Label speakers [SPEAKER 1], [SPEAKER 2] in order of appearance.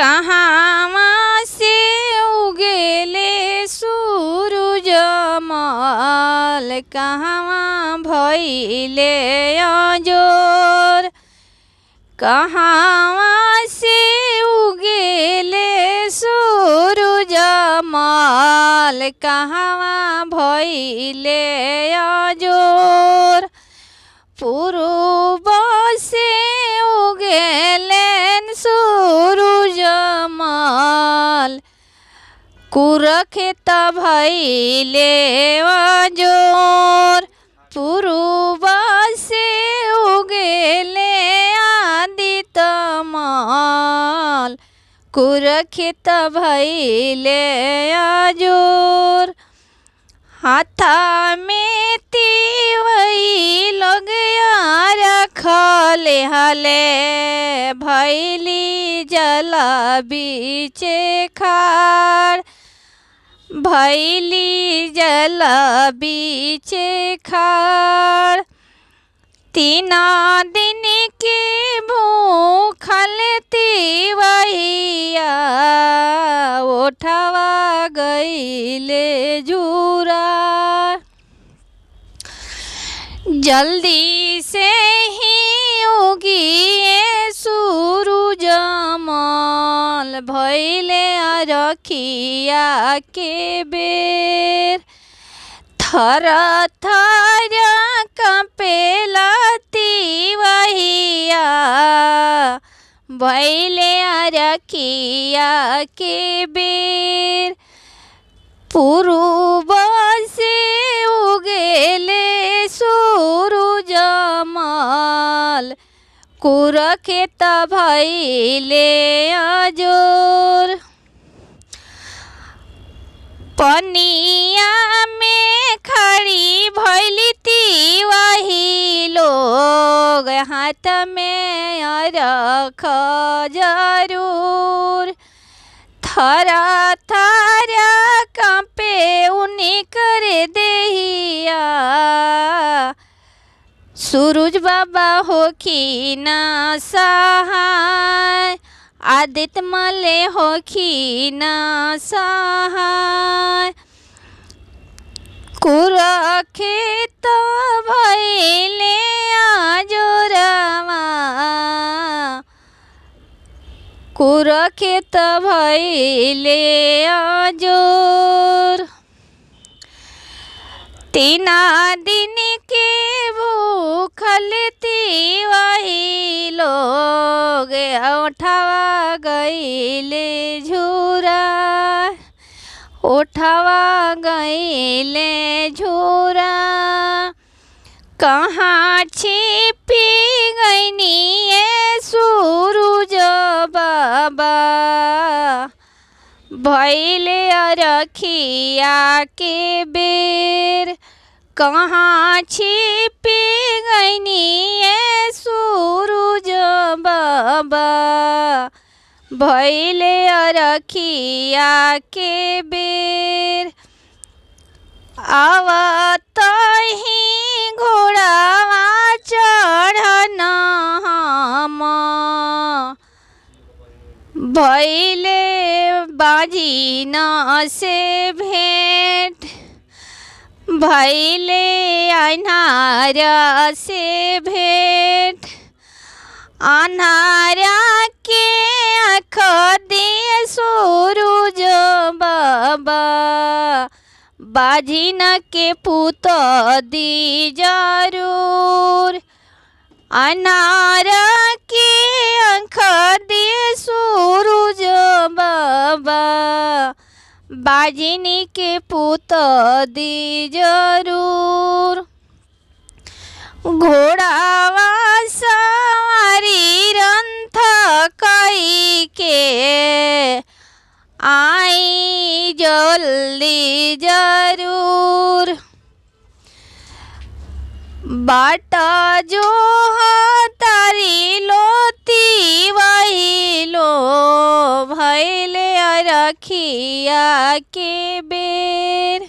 [SPEAKER 1] कहाँ से उगेले सूरज मल, कहाँ भइले अजोर। कहाँ से उगेले सूरज मल, कहाँ भइले अजोर। पूर्व से उगेलेन सूरज मल, कुरखेत भइले अजोर। पूर्व से उगेले आदित्य मल, कुरखेत भइले अजोर। हाथा में तिवई लगया रखले हले, भैली जल बीचे खाड़। भैली जल बीचे खाड़। 3 दिन के भूखल तिवैया, उठवा गईले झूरा। जल्दी से ही उगिए सूरज मल, भइले रखिया के बेर। थर थर कपेला तिवैया, भइले रखिया के बेर। पूर्व से उगेले सूरज मल, कुरखेत भइले अजोर। पनिया में खड़ी भइली तिवही लोग, हाथ में रख जरूर। थरा थरा कांपे उनिकर देहिया, सूरज बाबा होखी ना सहाय। आदित्य मले होखी ना सहाय। कुरखेत भइले अजोरवा, कुरखेत भइले अजोर। 3 दिन के भूखल तिवही लोग, उठवा गईले झूरा। उठवा गईले झूरा। कहाँ छिपी गईनी ये सूरज बाबा, भइले रखिया के बेर। कहाँ छिपी गईनी ये सूरज बाबा, भइले रखिया के बेर। आवत ही घोड़ावा चढ़न हम, भइले बाजिन से भेंट। भइले अन्हार से भेंट। अन्हारा के आँख दे सूरज बाबा, बाजिन के पुत दी जरूर। अन्हारा के आँख दे सूरज बाबा, बाजिनी के पुत दी जरूर। घोड़ावा सवारी रंथ कई के, आई जल्दी जरूर। बाट जो तारी लोती वही लो, भइले रखिया के बेर।